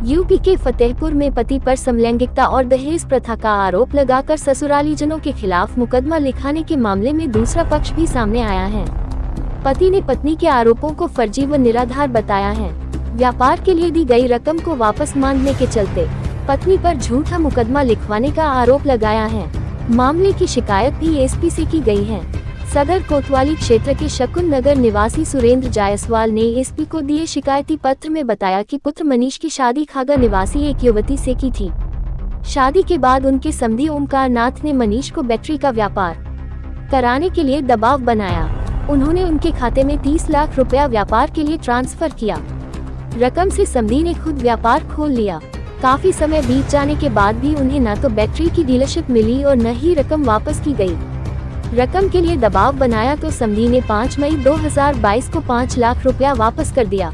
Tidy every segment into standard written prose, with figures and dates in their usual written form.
UP के फतेहपुर में पति पर समलैंगिकता और दहेज प्रथा का आरोप लगाकर ससुरालीजनों के खिलाफ मुकदमा लिखाने के मामले में दूसरा पक्ष भी सामने आया है। पति ने पत्नी के आरोपों को फर्जी व निराधार बताया है। व्यापार के लिए दी गई रकम को वापस मांगने के चलते पत्नी पर झूठा मुकदमा लिखवाने का आरोप लगाया है। मामले की शिकायत भी एसपी से की गई है। सदर कोतवाली क्षेत्र के शकुन नगर निवासी सुरेंद्र जायसवाल ने एसपी को दिए शिकायती पत्र में बताया कि पुत्र मनीष की शादी खागा निवासी एक युवती से की थी। शादी के बाद उनके समधी ओमकार नाथ ने मनीष को बैटरी का व्यापार कराने के लिए दबाव बनाया। उन्होंने उनके खाते में 30 लाख रुपया व्यापार के लिए ट्रांसफर किया। रकम से समधी ने खुद व्यापार खोल लिया। काफी समय बीत जाने के बाद भी उन्हें न तो बैटरी की डीलरशिप मिली और न ही रकम वापस की गई। रकम के लिए दबाव बनाया तो समधी ने 5 मई 2022 को 5 लाख रुपया वापस कर दिया।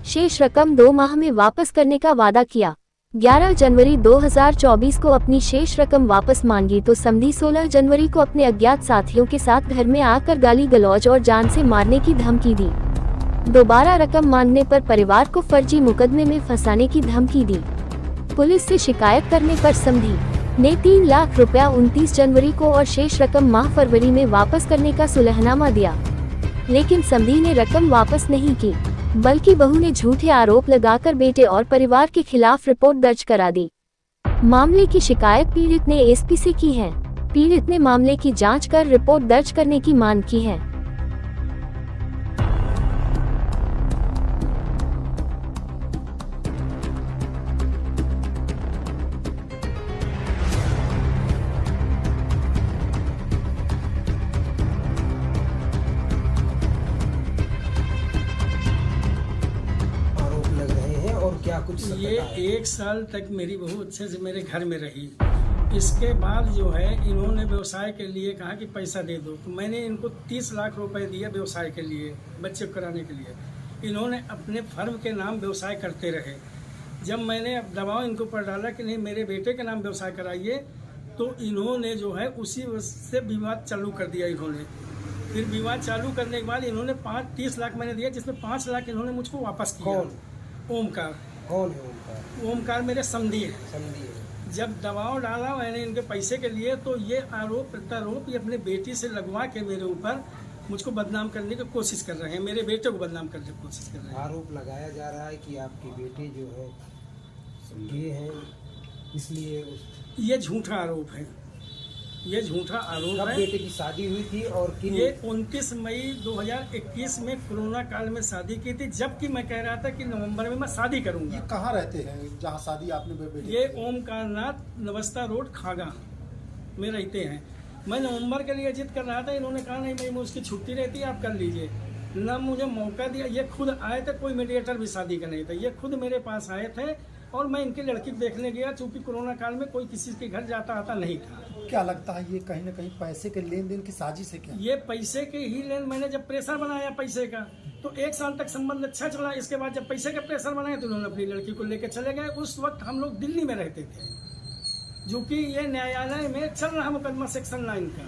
शेष रकम 2 माह में वापस करने का वादा किया। 11 जनवरी 2024 को अपनी शेष रकम वापस मांगी तो समधी 16 जनवरी को अपने अज्ञात साथियों के साथ घर में आकर गाली गलौज और जान से मारने की धमकी दी। दोबारा रकम मांगने पर परिवार को फर्जी मुकदमे में फंसाने की धमकी दी। पुलिस से शिकायत करने पर समधी ने 3 लाख रुपया 29 जनवरी को और शेष रकम माह फरवरी में वापस करने का सुलहनामा दिया, लेकिन समधी ने रकम वापस नहीं की, बल्कि बहू ने झूठे आरोप लगाकर बेटे और परिवार के खिलाफ रिपोर्ट दर्ज करा दी। मामले की शिकायत पीड़ित ने एसपी से की है। पीड़ित ने मामले की जांच कर रिपोर्ट दर्ज करने की मांग की है। क्या कुछ ये 1 साल तक मेरी बहू अच्छे से मेरे घर में रही। इसके बाद जो है इन्होंने व्यवसाय के लिए कहा कि पैसा दे दो, तो मैंने इनको 30 लाख रुपए दिया व्यवसाय के लिए, बच्चे को कराने के लिए। इन्होंने अपने फर्म के नाम व्यवसाय करते रहे। जब मैंने अब दबाव इनको पर डाला कि नहीं मेरे बेटे के नाम व्यवसाय कराइए, तो इन्होंने जो है उसी से विवाद चालू कर दिया। इन्होंने फिर विवाद चालू करने के बाद इन्होंने 30 लाख मैंने दिया, जिसमें 5 लाख इन्होंने मुझको वापस किया। ओमकार। कौन है ओमकार? ओमकार मेरे समधी है। समधी है। जब दबाव डाला मैंने इनके पैसे के लिए, तो ये आरोप प्रत्यारोप ये अपने बेटी से लगवा के मेरे ऊपर मुझको बदनाम करने की कोशिश कर रहे हैं, मेरे बेटे को बदनाम करने की कोशिश कर रहे हैं। आरोप लगाया जा रहा है कि आपकी बेटी जो है ये है, इसलिए ये झूठा आरोप है। ये झूठा आरोप है। बेटे की शादी हुई थी और ये 29 मई 2021 में कोरोना काल में शादी की थी, जबकि मैं कह रहा था कि नवंबर में मैं शादी करूंगा। ये कहाँ रहते हैं जहाँ शादी आपने बेटे? ये ओमकार नाथ नवस्था रोड खागा में रहते हैं। मैं नवंबर के लिए जिद कर रहा था, इन्होंने कहा नहीं मैं उसकी छुट्टी रहती है, आप कर लीजिए। न मुझे मौका दिया। ये खुद आए थे, कोई मीडिएटर भी शादी का नहीं था। ये खुद मेरे पास आए थे और मैं इनकी लड़की देखने गया, चूंकि कोरोना काल में कोई किसी के घर जाता आता नहीं था। क्या लगता है ये कहीं ना कहीं पैसे के लेन देन की साजिश है क्या? ये पैसे के ही लेन, मैंने जब प्रेशर बनाया पैसे का तो 1 साल तक संबंध अच्छा चला। इसके बाद जब पैसे का प्रेशर बनाया तो उन्होंने अपनी लड़की को लेकर चले गए। उस वक्त हम लोग दिल्ली में रहते थे, जो कि ये न्यायालय में चल रहा मुकदमा सेक्शन 9 का,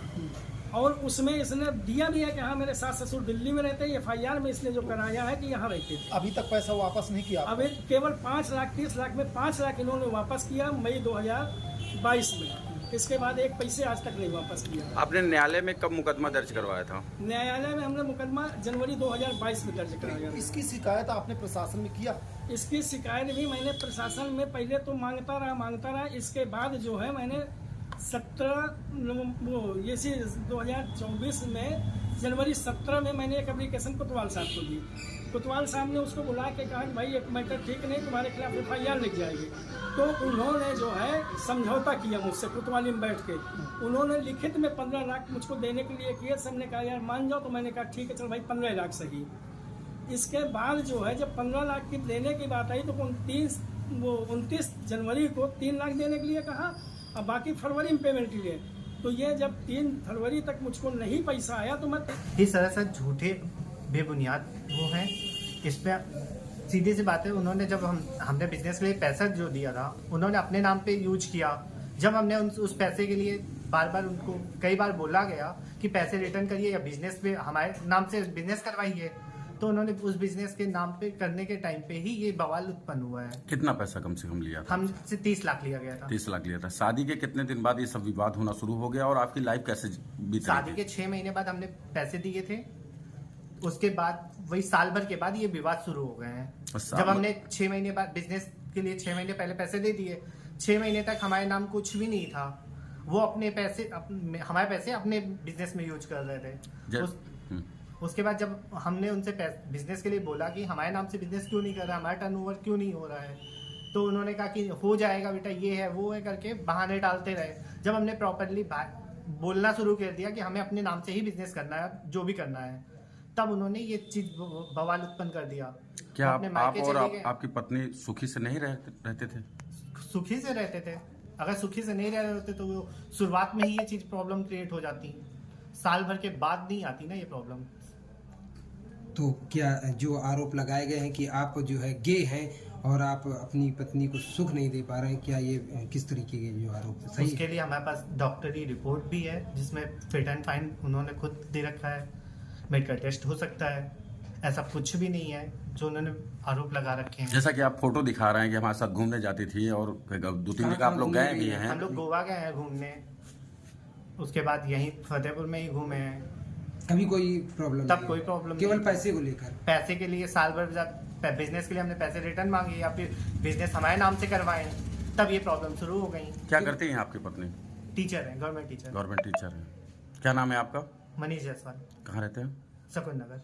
और उसमें इसने दिया भी है कि हाँ मेरे सास ससुर दिल्ली में रहते हैं। FIR में इसने जो कराया है कि यहाँ रहते थे। अभी तक पैसा वापस नहीं किया? अभी केवल 5 लाख 30 लाख में 5 लाख इन्होंने वापस किया मई 2022 में। इसके बाद एक पैसे आज तक नहीं वापस किया। आपने न्यायालय में कब मुकदमा दर्ज करवाया था? न्यायालय में हमने मुकदमा जनवरी 2022 में दर्ज कराया। इसकी शिकायत आपने प्रशासन में किया? इसकी शिकायत भी मैंने प्रशासन में पहले तो मांगता रहा। इसके बाद जो है मैंने 2024 में जनवरी 17 में मैंने एक एप्लीकेशन कोतवाल साहब को दी। कोतवाल साहब ने उसको बुला के कहा कि भाई एक मैटर ठीक नहीं, तुम्हारे खिलाफ FIR लिख जाएगी। तो उन्होंने जो है समझौता किया मुझसे कोतवाली में बैठ के। उन्होंने लिखित में 15 लाख मुझको देने के लिए किया। सबने कहा यार मान जाओ, तो मैंने कहा ठीक है चल भाई 15 लाख सही। इसके बाद जो है जब 15 लाख की देने की बात आई तो 29 जनवरी को 3 लाख देने के लिए कहा, अब बाकी फरवरी में पेमेंट के लिए। तो ये जब 3 फरवरी तक मुझको नहीं पैसा आया तो मैं इस तरह से झूठे बेबुनियाद वो हैं। इस पे सीधी सी बात है, उन्होंने जब हमने बिजनेस के लिए पैसा जो दिया था उन्होंने अपने नाम पे यूज किया। जब हमने उस पैसे के लिए बार बार उनको कई बार बोला गया कि पैसे रिटर्न करिए या बिजनेस पे हमारे नाम से बिजनेस करवाइए, तो उन्होंने उस बिजनेस के नाम पे करने के टाइम पे ही ये बवाल उत्पन्न हुआ है। कितना पैसा कम से कम लिया था? हमसे 30 लाख लिया गया था। 30 लाख लिया था। शादी के कितने दिन बाद ये सब विवाद होना शुरू हो गया और आपकी लाइफ कैसे बीत शादी रही के 6 महीने बाद हमने पैसे दिए थे, उसके बाद वही साल भर के बाद ये विवाद शुरू हो गए हैं। और जब हमने 6 महीने बाद बिजनेस के लिए 6 महीने पहले पैसे दे दिए, 6 महीने तक हमारे नाम कुछ भी नहीं था। वो अपने पैसे हमारे पैसे अपने बिजनेस में यूज कर रहे थे। उसके बाद जब हमने उनसे बिजनेस के लिए बोला कि हमारे नाम से बिजनेस क्यों नहीं कर रहा, हमारा टर्नओवर क्यों नहीं हो रहा है, तो उन्होंने कहा कि हो जाएगा बेटा, ये है वो है करके बहाने डालते रहे। जब हमने प्रॉपरली बोलना शुरू कर दिया कि हमें अपने नाम से ही बिजनेस करना है, जो भी करना है, तब उन्होंने ये चीज बवाल उत्पन्न कर दिया। क्या अपने आप मायके और चले गए। आपकी पत्नी सुखी से नहीं रहते थे? सुखी से रहते थे। अगर सुखी से नहीं रह रहे होते तो वो शुरुआत में ही ये चीज प्रॉब्लम क्रिएट हो जाती, साल भर के बाद नहीं आती ना ये प्रॉब्लम। तो क्या जो आरोप लगाए गए हैं कि आप जो है गे हैं और आप अपनी पत्नी को सुख नहीं दे पा रहे हैं, क्या ये किस तरीके के जो आरोप सही उसके लिए हमारे पास डॉक्टरी रिपोर्ट भी है जिसमें फिट एंड फाइन उन्होंने खुद दे रखा है, मेडिकल टेस्ट हो सकता है। ऐसा कुछ भी नहीं है जो उन्होंने आरोप लगा रखे हैं। जैसा कि आप फोटो दिखा रहे हैं कि हमारे साथ घूमने जाती थी और 2-3 जगह आप लोग गए भी हैं। हम लोग गोवा गए हैं घूमने, उसके बाद यहीं फतेहपुर में ही घूमे हैं। कभी कोई प्रॉब्लम तब नहीं? कोई प्रॉब्लम केवल नहीं। पैसे को लेकर? पैसे के लिए साल भर जब बिजनेस के लिए हमने पैसे रिटर्न मांगे या फिर बिजनेस हमारे नाम से करवाए, तब ये प्रॉब्लम शुरू हो गई। क्या करती हैं आपकी पत्नी? टीचर है, गवर्नमेंट टीचर। गवर्नमेंट टीचर है। क्या नाम है आपका? मनीष जायसवाल, कहाँ रहते हैं? सकुन नगर।